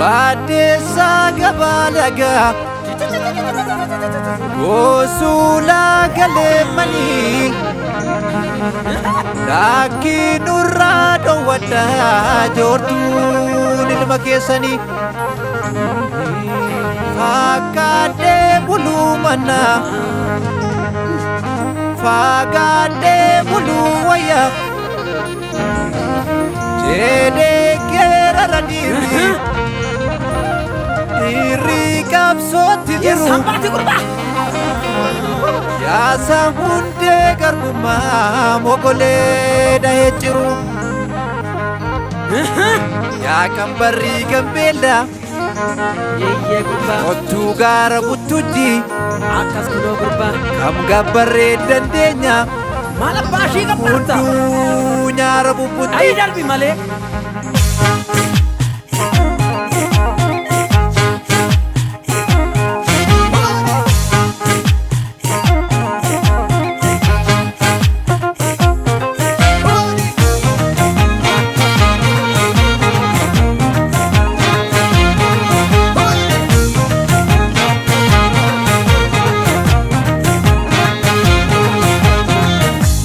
Badesa gabalaga Gosula galemani Laki nurrado wada jortun ilma keessani Fakade bulu mana Fakade bulu waya Jede kera radiri Diri kapsoti jiru Sambati kurba Ya sahunde garbuma mogole dahe jiru Ya kambari gambela Ye kurba Otu gara butuji Akas kudo kurba Kam gabare dandenya Malah bashi kaparta Undu nyara buputi Ayi dalbi male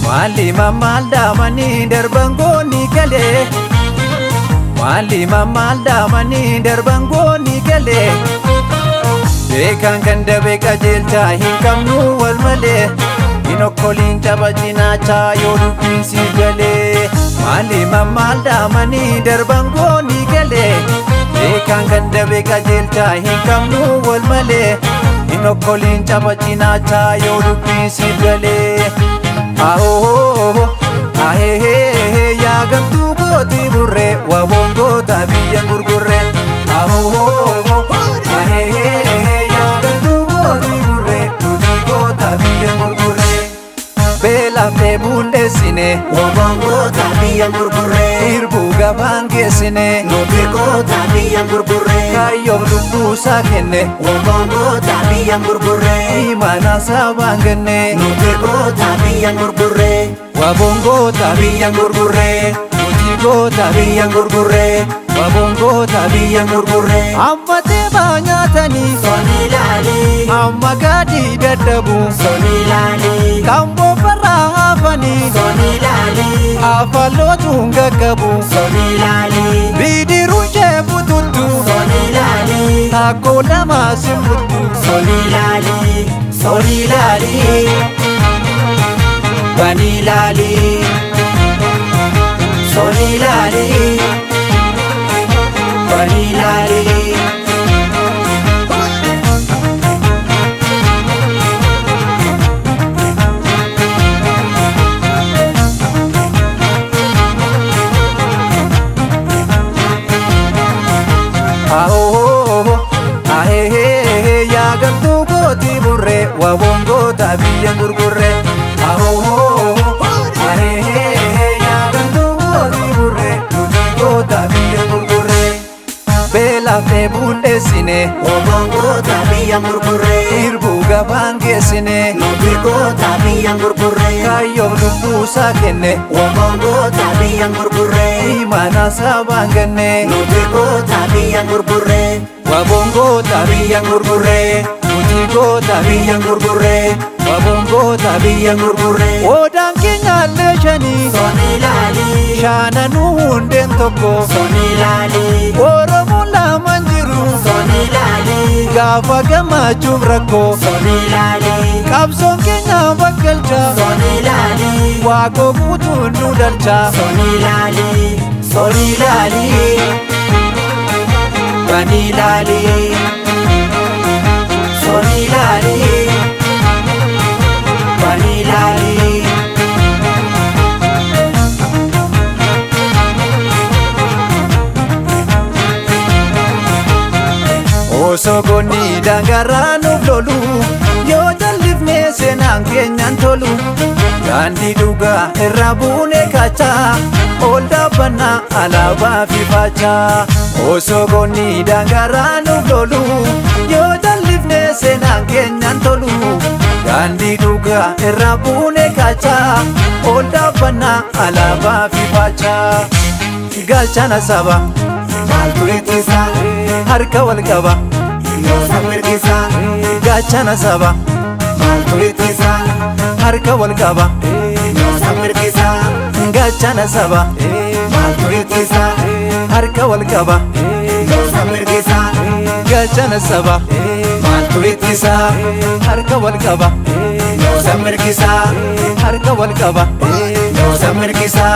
Malima malda mani darbangoni kale Malima malda mani darbangoni kale Bekan kanda beka jelta hikamnu wal male Inokolin tabajina cha yodu pinsi gale Malima malda mani darbangoni kale Bekan kanda beka jelta hikamnu wal male Inokolin tabajina cha yodu pinsi gale Aho ahehe ya gantu goti burre wa bongo tabiyan gurgurre Aho ahehe ya gantu goti burre tudi go tabiyan gurgurre Bela te bunde sine wa bongo tabiyan gurgurre Irbu gabange sine Nuti go tabiyan gurgurre Kayo dumbu sakene wa bongo tabiyan gurgurre Imana sabangene Nuti go tabiyan gurgurre Wabongo tabiyan gurgurre Utigo tabiyan gurgurre Wabongo tabiyan gurgurre Amma te banyatani Soni lali Amma gadi daddabu Soni lali Kambo farafani Soni lali Afalo tungagabu Soni lali Bidirun jebututu Soni lali Tako nama simbutu Soni lali Soni lali Bani lali Soni lali Bani lali Aho ahehe ya gantu goti burre wa bongo tabiyan gurgurre Aho ahehe ya gantu goti burre tudi go tabiyan gurgurre Bela te bunde sine wa bongo tabiyan gurgurre Irbu gabange sine Nuti go tabiyan gurgurre Kayo dumbu sakene wa bongo tabiyan gurgurre Imana sabangane Nuti go tabiyan gurgurre Wabongo tabiyan gurgurre Utigo tabiyan gurgurre Wabongo tabiyan gurgurre Odaan keenya leeshani Soni lali Shaananu hundeen tokko Soni lali Oromoon lamaan jiru Soni lali Gaafa gammachuuf rakkoo Soni lali Qabsoon keenya bakkalcha Soni lali Waaqoo guutuun nu dalcha Soni lali Soni lali Bani lali Soni lali Bani lali Osoo goonni dangarraa nuuf lolu Yoo jallifnee seenaan keenyaan tolu Daandii dhugaa irra buunee kaachaa Ol dhaabbannaa alaabaa fi faachaa Osoo goonni dangarraa nuuf lolu Yoo jallifnee seenaan keenyaan tolu Daandii dhugaa irra buunee kaachaa Ol dhaabbannaa alaabaa fi faachaa Galchana saba maaltu ittisa harka wal qaba hiriyoota mirgisa gaachana saba maaltu ittisa harka wal qaba hiriyoota mirgisa gaachana saba maaltu ittisa harka wal qaba hiriyoota mirgisa gaachana saba maaltu ittisa harka wal qaba hiriyoota mirgisa harka wal qaba hiriyoota mirgisa